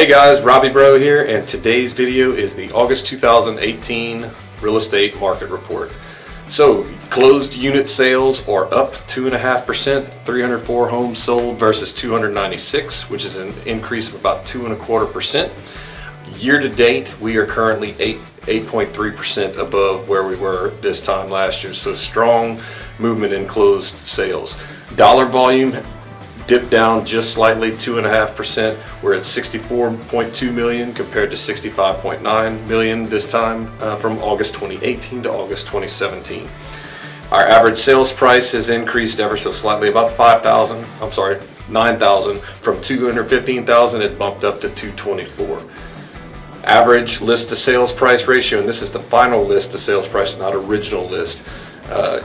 Hey guys, Robbie Breaux here, and today's video is the August 2018 real estate market report. So, closed unit sales are up 2.5%, 304 homes sold versus 296, which is an increase of about 2.25%. Year to date, we are currently 8.3% above where we were this time last year. So strong movement in closed sales. Dollar volume dipped down just slightly, 2.5%. We're at 64.2 million compared to 65.9 million this time from August 2018 to August 2017. Our average sales price has increased ever so slightly, about 9,000 from 215,000. It bumped up to 224. Average list to sales price ratio, and this is the final list to sales price, not original list,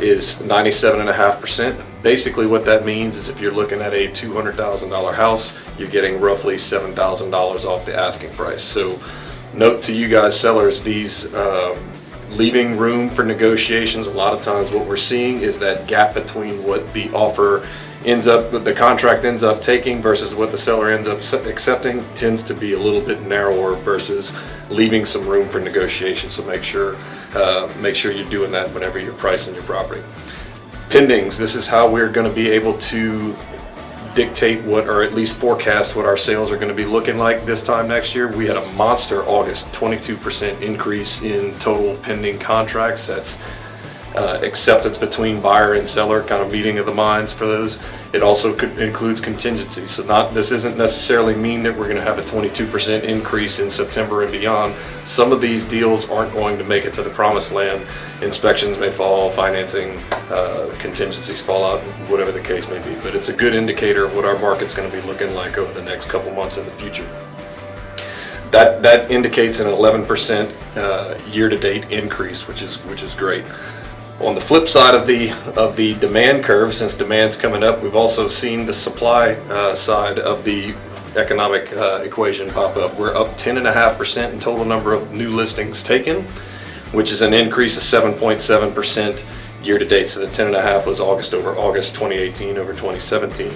is 97.5%. Basically what that means is if you're looking at a $200,000 house, you're getting roughly $7,000 off the asking price. So note to you guys sellers, these leaving room for negotiations. A lot of times what we're seeing is that gap between what the offer the contract ends up taking versus what the seller ends up accepting tends to be a little bit narrower versus leaving some room for negotiation. So make sure you're doing that whenever you're pricing your property. Pendings, this is how we're going to be able to dictate what, or at least forecast what our sales are going to be looking like this time next year. We had a monster August, 22% increase in total pending contracts. That's acceptance between buyer and seller, kind of meeting of the minds for those. It also includes contingencies. So this isn't necessarily mean that we're going to have a 22% increase in September and beyond. Some of these deals aren't going to make it to the promised land. Inspections may fall, financing contingencies fall out, whatever the case may be. But it's a good indicator of what our market's going to be looking like over the next couple months in the future. That indicates an 11% year-to-date increase, which is great. On the flip side of the demand curve, since demand's coming up, we've also seen the supply side of the economic equation pop up. We're up 10.5% in total number of new listings taken, which is an increase of 7.7% year to date. So the 10.5 was August over August 2018 over 2017.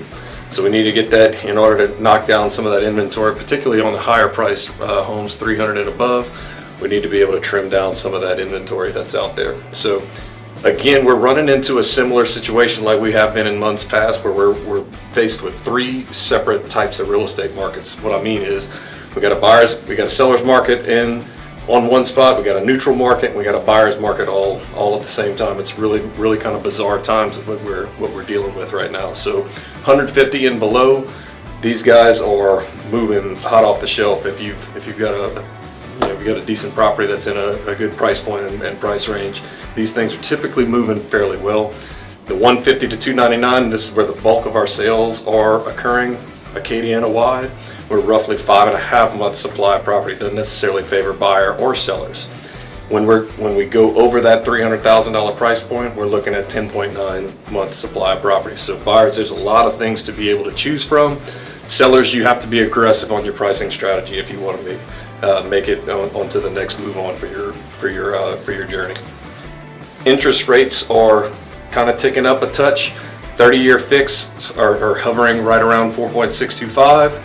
So we need to get that in order to knock down some of that inventory, particularly on the higher priced homes, 300 and above. We need to be able to trim down some of that inventory that's out there. So again, we're running into a similar situation like we have been in months past, where we're faced with three separate types of real estate markets. What I mean is, we got a seller's market on one spot, we got a neutral market, and we got a buyer's market all at the same time. It's really kind of bizarre times of what we're dealing with right now. So 150 and below, these guys are moving hot off the shelf. If you've got a decent property that's in a good price point and price range, these things are typically moving fairly well. The 150 to 299, this is where the bulk of our sales are occurring, Acadiana wide. We're roughly 5.5 months supply of property. Doesn't necessarily favor buyer or sellers. When we go over that $300,000 price point, we're looking at 10.9 months supply of property. So buyers, there's a lot of things to be able to choose from. Sellers, you have to be aggressive on your pricing strategy if you want to make it onto the next move on for your journey. Interest rates are kind of ticking up a touch. 30-year fixed are hovering right around 4.625.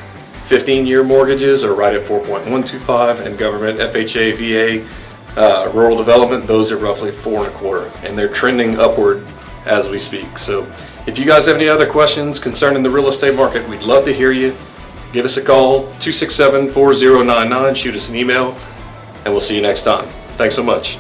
15-year mortgages are right at 4.125, and government, FHA, VA, rural development, those are roughly 4.25, and they're trending upward as we speak. So if you guys have any other questions concerning the real estate market, we'd love to hear you. Give us a call, 267-4099, shoot us an email, and we'll see you next time. Thanks so much.